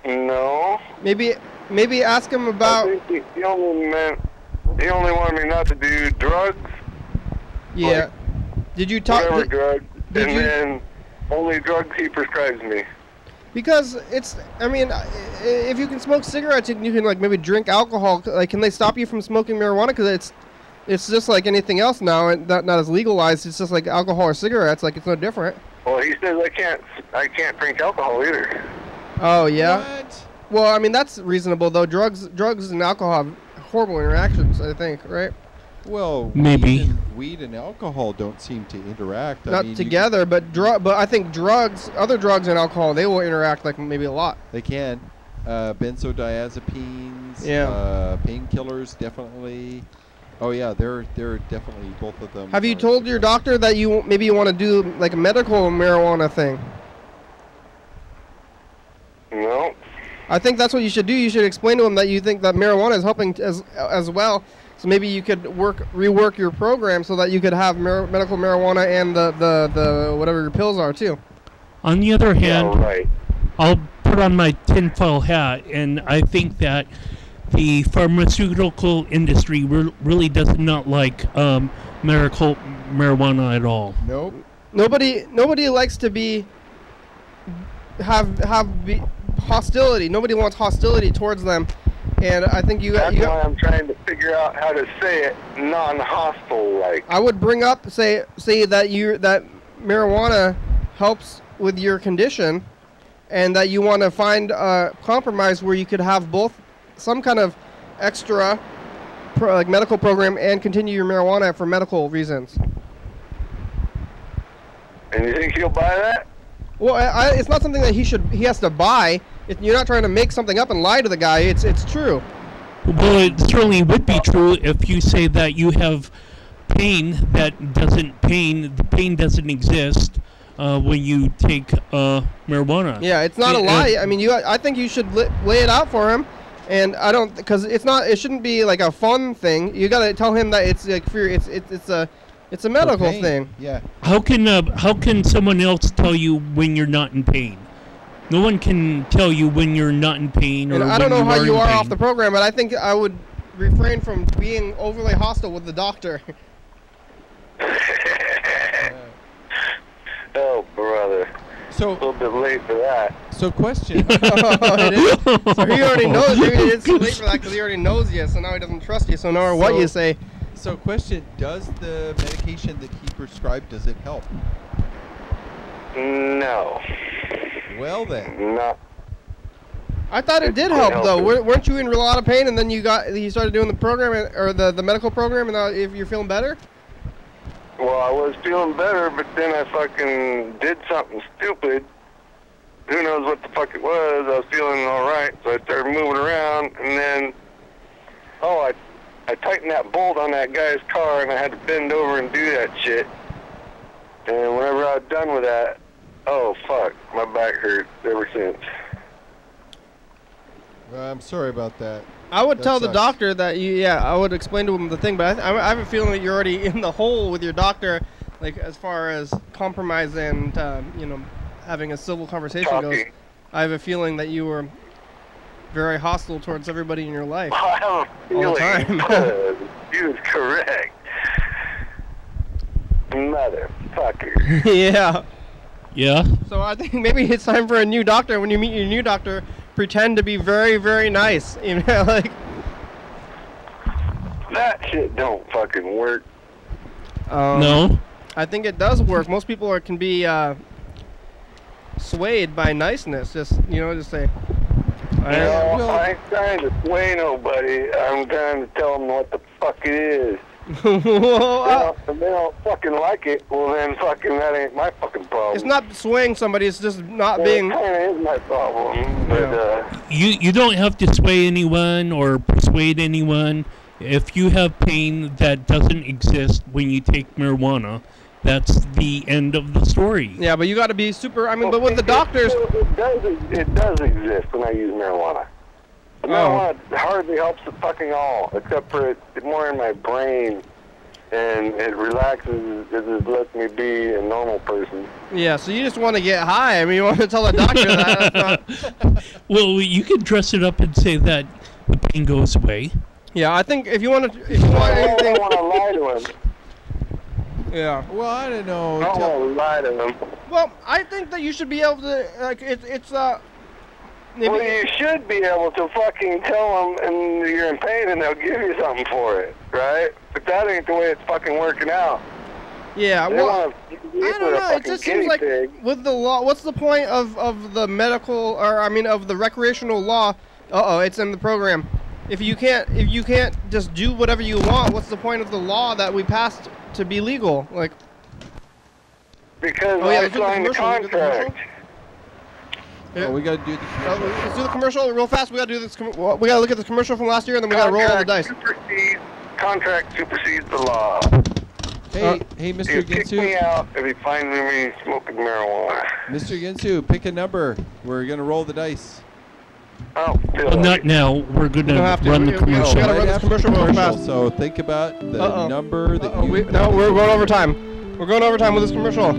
No. Maybe ask him about. I think he only wanted me not to do drugs. Yeah. Like, did you talk? whatever drugs, did and you- then only drugs he prescribes me. Because if you can smoke cigarettes, you can like maybe drink alcohol. Like, can they stop you from smoking marijuana? Because it's just like anything else now, and not as legalized. It's just like alcohol or cigarettes. Like, it's no different. Well, he says I can't drink alcohol either. Oh yeah. What? Well, I mean that's reasonable though. Drugs and alcohol have horrible interactions. I think, right? Well, Maybe. weed and alcohol don't seem to interact. Not together, but I think other drugs and alcohol, they will interact like maybe a lot. They can. Benzodiazepines. Yeah. Painkillers, definitely. Oh yeah, they're definitely both of them. Have you told your doctor that you want to do like a medical marijuana thing? No. I think that's what you should do. You should explain to him that you think that marijuana is helping as well. So maybe you could rework your program so that you could have medical marijuana and the whatever your pills are too. On the other hand, Yeah, right. I'll put on my tinfoil hat, and I think that the pharmaceutical industry really does not like medical marijuana at all. Nope. Nobody likes to have hostility. Nobody wants hostility towards them, and I think That's why I'm trying to figure out how to say it non-hostile like. I would bring up say that marijuana helps with your condition, and that you want to find a compromise where you could have both some kind of extra like medical program and continue your marijuana for medical reasons. And you think he'll buy that? Well, it's not something that he has to buy. You're not trying to make something up and lie to the guy. It's true. Well, it certainly would be true if you say that you have pain the pain doesn't exist when you take marijuana. Yeah, it's not a lie. I mean, I think you should lay it out for him. And I don't, because it shouldn't be like a fun thing. You gotta tell him that it's like it's a medical Okay. thing. Yeah. How can someone else tell you when you're not in pain? No one can tell you when you're not in pain. And or I don't know when how you in are pain. off the program, but I think I would refrain from being overly hostile with the doctor. Oh, brother. A So little bit late for that. question. It is. So he already knows. Maybe it's too late for that because he already knows you. So now he doesn't trust you. So no matter what you say. So question: does the medication that he prescribed, does it help? No. Well then. Not. I thought it did help though. Weren't you in a lot of pain, and then you started doing the program or the medical program, and now if you're feeling better? Well, I was feeling better, but then I fucking did something stupid. Who knows what the fuck it was? I was feeling all right, so I started moving around, and then I tightened that bolt on that guy's car, and I had to bend over and do that shit. And whenever I was done with that, oh fuck, my back hurt ever since. I'm sorry about that. I would tell the sucks. doctor that I would explain to him the thing, but I have a feeling that you're already in the hole with your doctor, like as far as compromise and having a civil conversation goes. I have a feeling that you were very hostile towards everybody in your life I have a all feeling the time. he was correct. Motherfucker. Yeah. Yeah. So I think maybe it's time for a new doctor. When you meet your new doctor, pretend to be very, very nice. Like That shit don't fucking work. No. I think it does work. Most people can be swayed by niceness. Just say. I ain't trying to sway nobody. I'm trying to tell them what the fuck it is. If they don't fucking like it, well then fucking that ain't my fucking problem. It's not swaying somebody. It's just not being. It kind of is my problem. But You don't have to sway anyone or persuade anyone. If you have pain that doesn't exist when you take marijuana, that's the end of the story. Yeah, but you got to be super. But with the doctors, it does exist when I use marijuana. Marijuana hardly helps it fucking all, except for it's more in my brain, and it relaxes. It lets me be a normal person. Yeah, so you just want to get high. You want to tell the doctor that. That's not... Well, you can dress it up and say that the pain goes away. Yeah, I think if you want to, anything. I don't want to lie to him. Yeah. Well, I don't know. I don't want to lie to him. Well, I think that you should be able to. Maybe Well, you should be able to fucking tell them and you're in pain and they'll give you something for it, right? But that ain't the way it's fucking working out. Yeah, They well, wanna use I you don't for a know. It fucking just guinea seems like pig. with the law, what's the point of the medical of the recreational law? It's in the program. If you can't just do whatever you want, what's the point of the law that we passed to be legal? Like, Because let's I do the signed the commercial. We do the commercial? contract. Oh, we got to do the commercial. Let's do the commercial real fast. We gotta do this. We gotta look at the commercial from last year, and then we gotta roll all the dice. Contract supersedes the law. Hey, Mr. You kick me Ginsu. out if you find me smoking marijuana. Mr. Ginsu, pick a number. We're going to roll the dice. Oh, feel Not like now. We're going don't to have to. run the We commercial. gotta run this after commercial real fast. So think about the number that you... No, we're going overtime. We're going overtime with this commercial.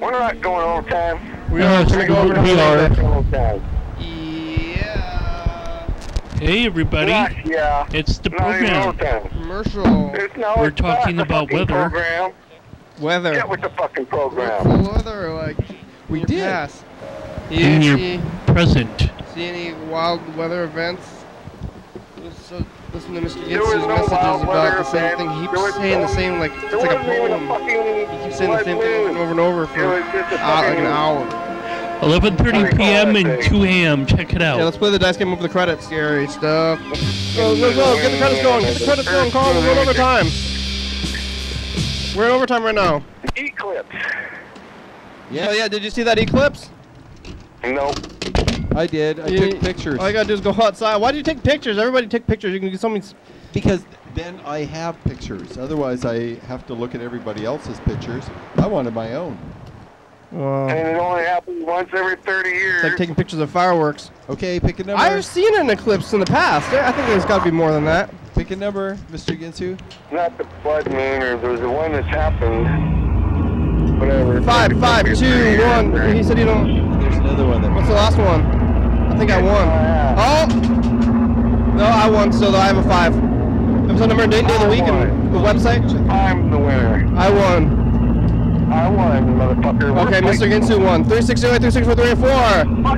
we're not going overtime. We are. Yes, Gonna go overtime. we are. Overtime. Yeah. Hey, everybody. Yeah. It's the Not even program. overtime. Commercial. We're talking about weather. Program. Weather. Get with the fucking program. Full weather, like We your did. past. In You your present. see any wild weather events? So listen to Mr. There was Ginsu's no messages wild about weather the same event. thing. He There keeps was saying the no- same, like There it's like a wasn't even poem. fucking He keeps saying the blood same thing moon. over and over It for was just a like fucking an hour. 11:30 p.m. and 2 a.m. Check it Yeah, out. let's play the dice game over the credits. Scary stuff. Go, go, go. Get the credits going. Get the credits going. Carl, we're in overtime. We're in overtime right now. Eclipse. Yes, Oh, yeah, did you see that eclipse? Nope. I did. I You- took pictures. All you gotta do is go outside. Why do you take pictures? Everybody take pictures. You can get something. Because then I have pictures. Otherwise, I have to look at everybody else's pictures. I wanted my own. And it only happens once every 30 years. It's like taking pictures of fireworks. Okay, pick a number. I've seen an eclipse in the past. I think there's got to be more than that. Pick a number, Mr. Ginsu. Not the blood moon, or there was the one that's happened. Whatever. 5, 5, 2, 1. He said you don't. There's another one. What's the last one? I think I won. Oh! No, I won, so I have a 5. Episode number and date of the week and the website. I'm the winner. I won. I won, motherfucker. Okay, Mr. Ginsu won. 3608, 3643,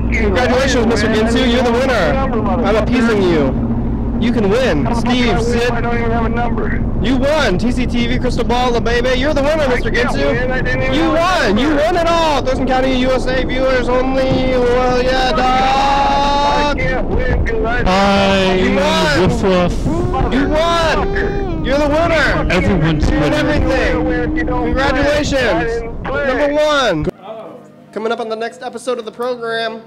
4. Congratulations, Mr. Ginsu. You're the winner. I'm appeasing you. You can win. Steve, Sid. I don't even have a number. You won. TCTV, Crystal Ball, La Baby. You're the winner, Mr. Ginsu. You won. You won it all. Thurston County, USA viewers only. Well, yeah, dog. I can't win because You won. Woof woof. You won. You're the winner. Everyone's You win winning. everything. Congratulations. Number one. Coming up on the next episode of the program.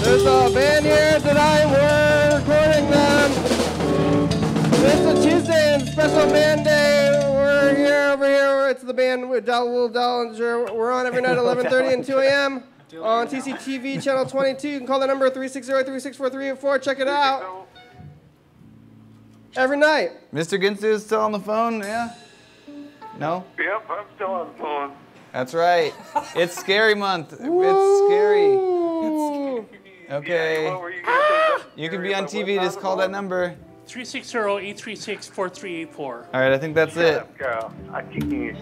There's a band here tonight, we're recording them. It's a Tuesday and special band day. We're here, over here. It's the band with Will Dollinger. We're on every night at 11:30 and 2 a.m. on TCTV channel 22. You can call the number 360-364-384. Check it out. Every night. Mr. Ginsu is still on the phone, yeah? No? Yep, I'm still on the phone. That's right. It's scary month. It's scary. Okay. What were you gonna say? You can be on TV, just call that number. 360-836-4384. All right, I think that's it. Girl, I kick you.